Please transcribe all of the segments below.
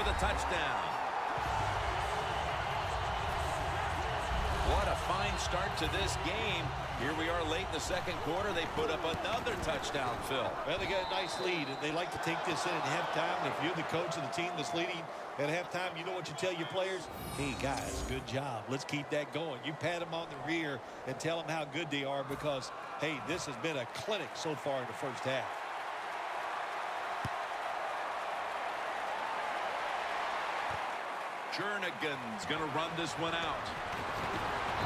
for the touchdown. What a fine start to this game. Here we are late in the second quarter. They put up another touchdown, Phil. Well, they got a nice lead, and they like to take this in at halftime. If you're the coach of the team that's leading at halftime, you know what you tell your players? Hey, guys, good job. Let's keep that going. You pat them on the rear and tell them how good they are because, hey, this has been a clinic so far in the first half. Jernigan's going to run this one out.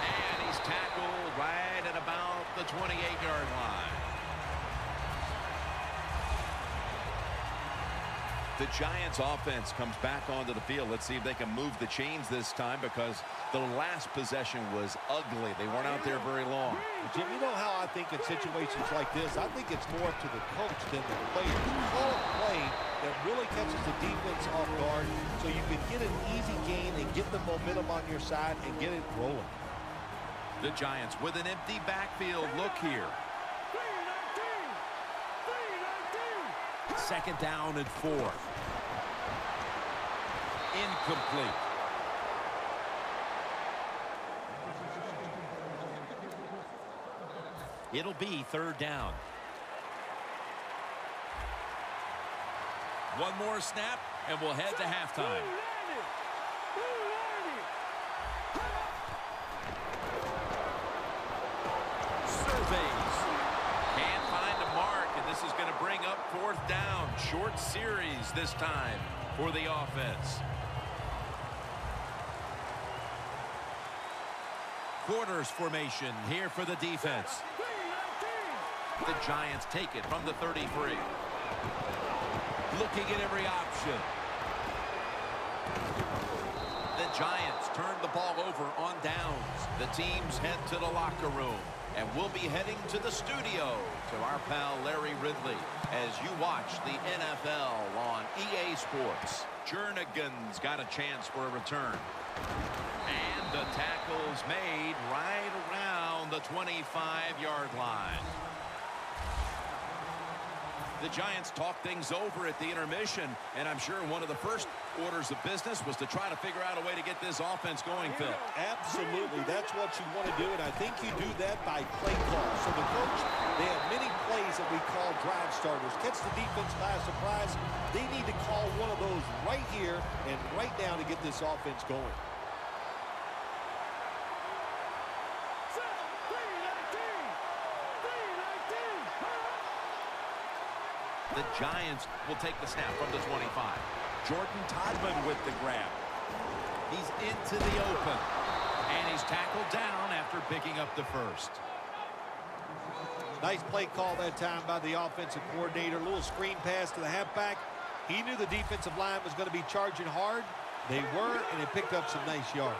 And he's tackled right at about the 28-yard line. The Giants offense comes back onto the field. Let's see if they can move the chains this time because the last possession was ugly. They weren't out there very long. Jim, you know how I think in situations like this, I think it's more up to the coach than the players. Call a play that really catches the defense off guard so you can get an easy gain and get the momentum on your side and get it rolling. The Giants with an empty backfield look here. Second down and 4. Incomplete. It'll be third down. One more snap, and we'll head to halftime. Surveys. Can't find a mark, and this is going to bring up fourth down. Short series this time for the offense. Quarters formation here for the defense. The Giants take it from the 33. Looking at every option. The Giants turn the ball over on downs. The teams head to the locker room. And we'll be heading to the studio to our pal Larry Ridley as you watch the NFL on EA Sports. Jernigan's got a chance for a return. And the tackle's made right around the 25-yard line. The Giants talk things over at the intermission, and I'm sure one of the first orders of business was to try to figure out a way to get this offense going, Phil. Absolutely. That's what you want to do, and I think you do that by play call. So the coach, they have many plays that we call drive starters. Catch the defense by surprise. They need to call one of those right here and right now to get this offense going. The Giants will take the snap from the 25. Jordan Todman with the grab. He's into the open. And he's tackled down after picking up the first. Nice play call that time by the offensive coordinator. A little screen pass to the halfback. He knew the defensive line was going to be charging hard. They were, and they picked up some nice yards.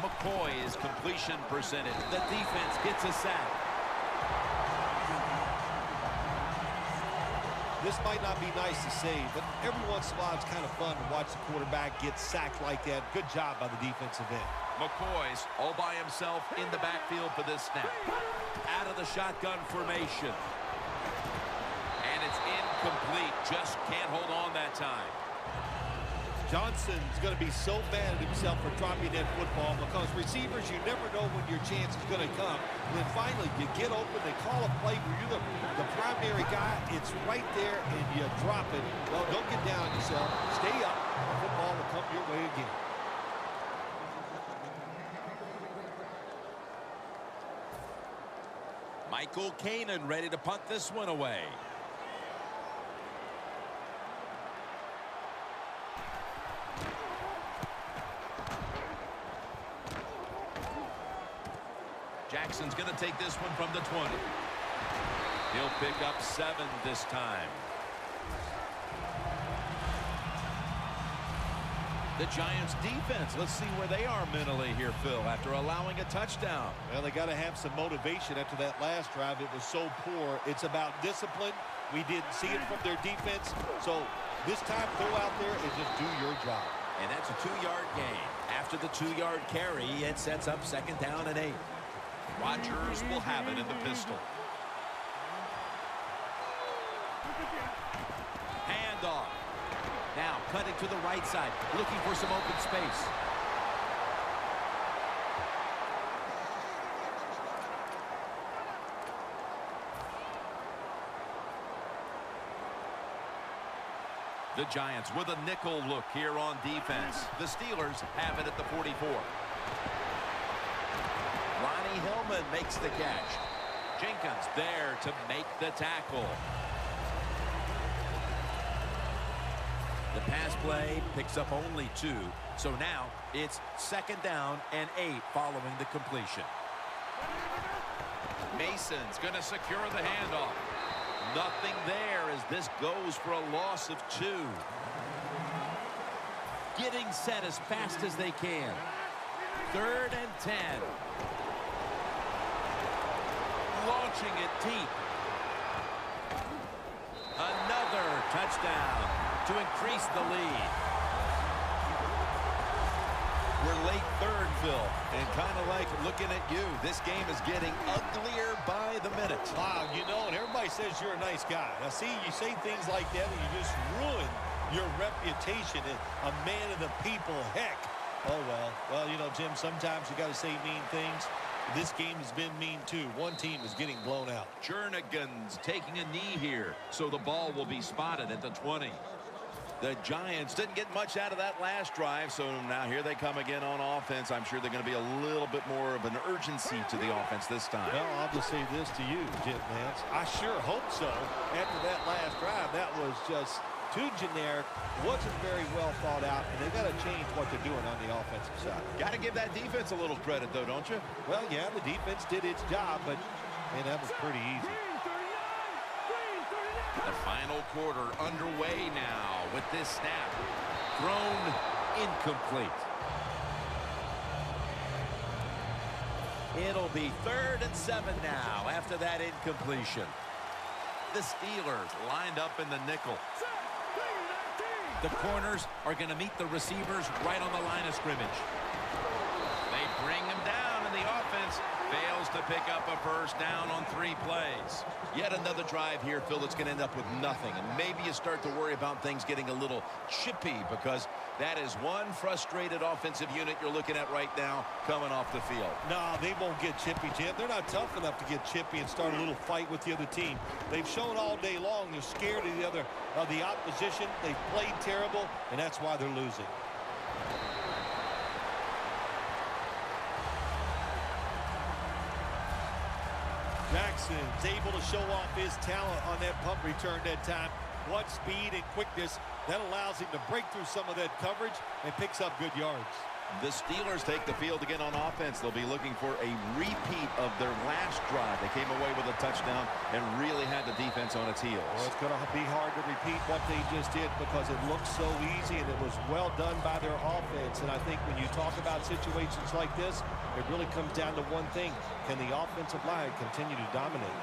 McCoy's completion percentage. The defense gets a sack. This might not be nice to say, but every once in a while it's kind of fun to watch the quarterback get sacked like that. Good job by the defensive end. McCoy's all by himself in the backfield for this snap. Out of the shotgun formation. And it's incomplete. Just can't hold on that time. Johnson's going to be so mad at himself for dropping that football because receivers, you never know when your chance is going to come. And then finally, you get open, they call a play where you're the primary guy. It's right there, and you drop it. Well, don't get down on yourself. Stay up. The football will come your way again. Michael Kanan ready to punt this one away. Jackson's going to take this one from the 20. He'll pick up 7 this time. The Giants defense, let's see where they are mentally here, Phil, after allowing a touchdown. Well, they got to have some motivation after that last drive. It was so poor. It's about discipline. We didn't see it from their defense. So this time, go out there and just do your job. And that's a 2-yard gain. After the 2-yard carry, it sets up second down and 8. Rodgers will have it in the pistol. Handoff. Now cutting to the right side, looking for some open space. The Giants with a nickel look here on defense. The Steelers have it at the 44. Ronnie Hillman makes the catch. Jenkins there to make the tackle. The pass play picks up only 2. So now it's 2nd down and 8 following the completion. Mason's going to secure the handoff. Nothing there as this goes for a loss of 2. Getting set as fast as they can. 3rd and 10. Launching it deep. Another touchdown to increase the lead. We're late 3rd, Phil, and kind of like looking at you. This game is getting uglier by the minute. Wow, you know, and everybody says you're a nice guy. Now, see, you say things like that, and you just ruin your reputation as a man of the people. Heck. Oh, well. Well, you know, Jim, sometimes you got to say mean things. This game has been mean, too. One team is getting blown out. Jernigan's taking a knee here, so the ball will be spotted at the 20. The Giants didn't get much out of that last drive, so now here they come again on offense. I'm sure they're going to be a little bit more of an urgency to the offense this time. Well, I'll just say this to you, Jim Nance. I sure hope so. After that last drive, that was just too generic, wasn't very well thought out, and they've got to change what they're doing on the offensive side. Got to give that defense a little credit, though, don't you? Well, yeah, the defense did its job, but, man, that was pretty easy. The final quarter underway now with this snap. Thrown incomplete. It'll be 3rd and 7 now after that incompletion. The Steelers lined up in the nickel. The corners are going to meet the receivers right on the line of scrimmage. They bring him down, and the offense fails to pick up a 1st down on 3 plays. Yet another drive here, Phil, that's going to end up with nothing. And maybe you start to worry about things getting a little chippy, because that is one frustrated offensive unit you're looking at right now coming off the field. No, they won't get chippy, Jim. They're not tough enough to get chippy and start a little fight with the other team. They've shown all day long they're scared of the opposition. They've played terrible, and that's why they're losing. Jackson's able to show off his talent on that punt return that time. What speed and quickness that allows him to break through some of that coverage and picks up good yards. The Steelers take the field again on offense. They'll be looking for a repeat of their last drive. They came away with a touchdown and really had the defense on its heels. Well, it's going to be hard to repeat what they just did because it looks so easy and it was well done by their offense. And I think when you talk about situations like this, it really comes down to one thing. Can the offensive line continue to dominate?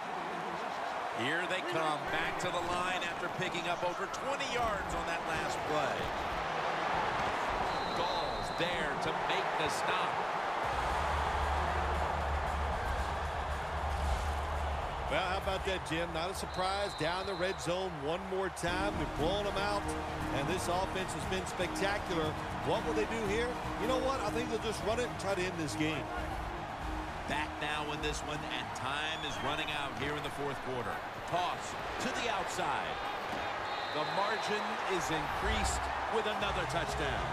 Here they come back to the line after picking up over 20 yards on that last play. Gall's there to make the stop. Well, how about that, Jim? Not a surprise. Down the red zone one more time. They're blowing them out. And this offense has been spectacular. What will they do here? You know what? I think they'll just run it and try to end this game. Back now in this one, and time is running out here in the 4th quarter. Toss to the outside. The margin is increased with another touchdown.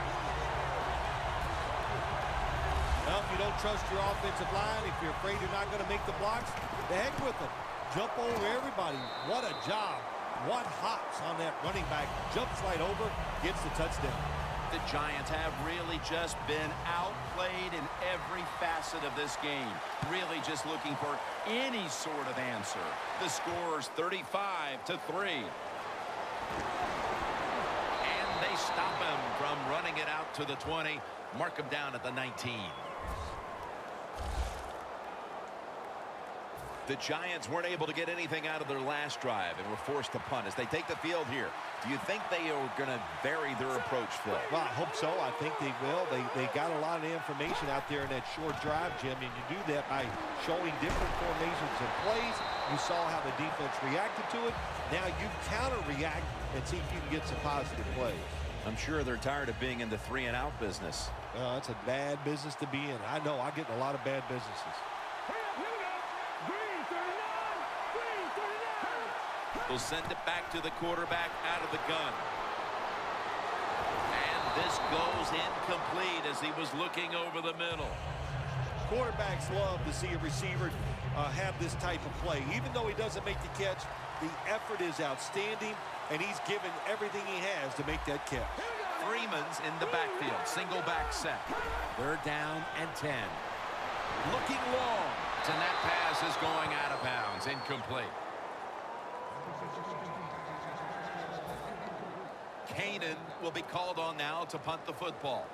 Well, if you don't trust your offensive line, if you're afraid you're not going to make the blocks, the heck with them. Jump over everybody. What a job. What hops on that running back. Jumps right over, gets the touchdown. The Giants have really just been outplayed in every facet of this game. Really just looking for any sort of answer. The score's 35-3. And they stop him from running it out to the 20. Mark him down at the 19. The Giants weren't able to get anything out of their last drive and were forced to punt as they take the field here. Do you think they are going to vary their approach, Phil? Well, I hope so. I think they will. They got a lot of information out there in that short drive, Jim, and you do that by showing different formations and plays. You saw how the defense reacted to it. Now you counter-react and see if you can get some positive plays. I'm sure they're tired of being in the 3-and-out business. That's a bad business to be in. I know. I get in a lot of bad businesses. They'll send it back to the quarterback out of the gun. And this goes incomplete as he was looking over the middle. Quarterbacks love to see a receiver have this type of play. Even though he doesn't make the catch, the effort is outstanding, and he's given everything he has to make that catch. Freeman's in the backfield. Single back set. They're down and 10. Looking long. And that pass is going out of bounds. Incomplete. Canaan will be called on now to punt the football.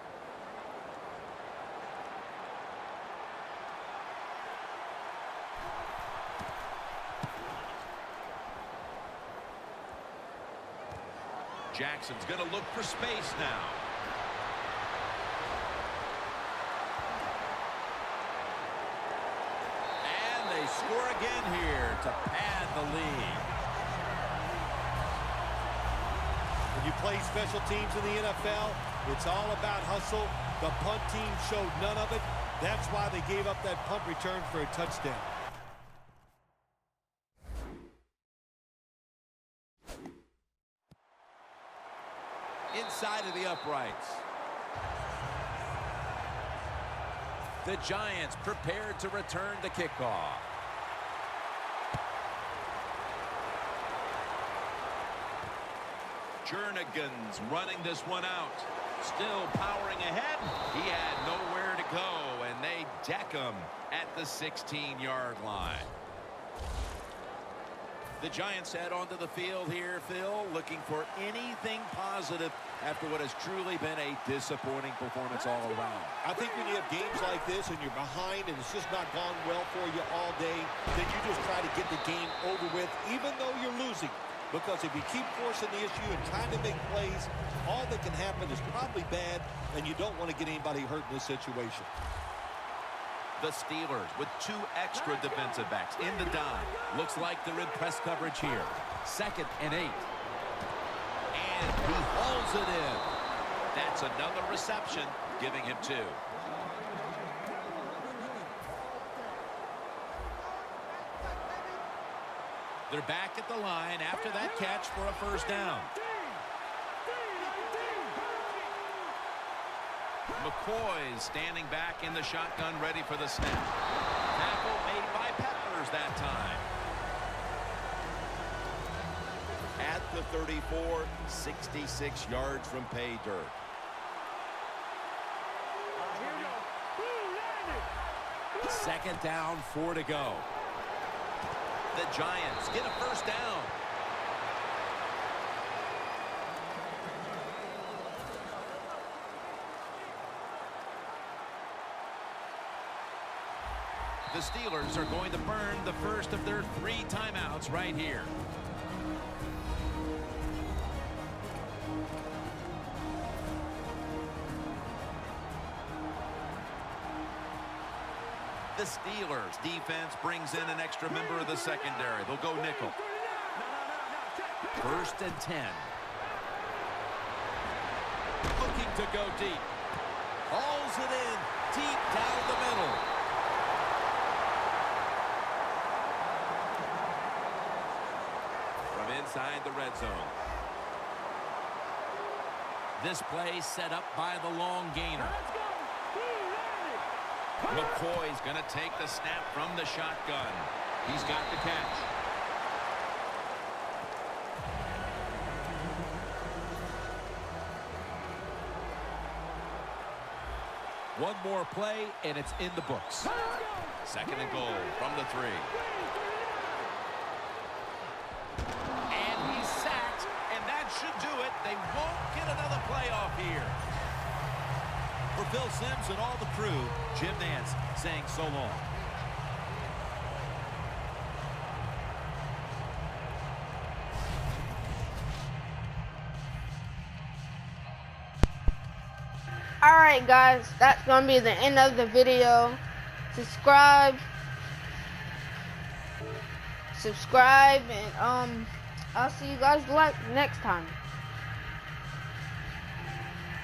Jackson's going to look for space now. And they score again here to pad the lead. When you play special teams in the NFL, it's all about hustle. The punt team showed none of it. That's why they gave up that punt return for a touchdown. Inside of the uprights. The Giants prepared to return the kickoff. Jernigan's running this one out. Still powering ahead. He had nowhere to go, and they deck him at the 16-yard line. The Giants head onto the field here, Phil, looking for anything positive after what has truly been a disappointing performance all around. I think when you have games like this and you're behind and it's just not gone well for you all day, then you just try to get the game over with, even though you're losing. Because if you keep forcing the issue and trying to make plays, all that can happen is probably bad, and you don't want to get anybody hurt in this situation. The Steelers with 2 extra defensive backs in the dime. Looks like they're in press coverage here. 2nd and 8. And he hauls it in. That's another reception, giving him 2. They're back at the line after that catch for a first down. McCoy standing back in the shotgun, ready for the snap. Tackle made by Peppers that time. At the 34, 66 yards from pay dirt. Second down, 4 to go. The Giants get a first down. The Steelers are going to burn the first of their 3 timeouts right here. The Steelers defense brings in an extra member of the secondary. They'll go nickel. 1st and 10. Looking to go deep. Hauls it in deep down the middle. From inside the red zone. This play set up by the long gainer. McCoy's going to take the snap from the shotgun. He's got the catch. One more play, and it's in the books. 2nd and goal from the 3. And he's sacked, and that should do it. They won't get another playoff here. For Phil Simms and all the crew, Jim Nance saying so long. Alright guys, that's going to be the end of the video. Subscribe, and I'll see you guys next time.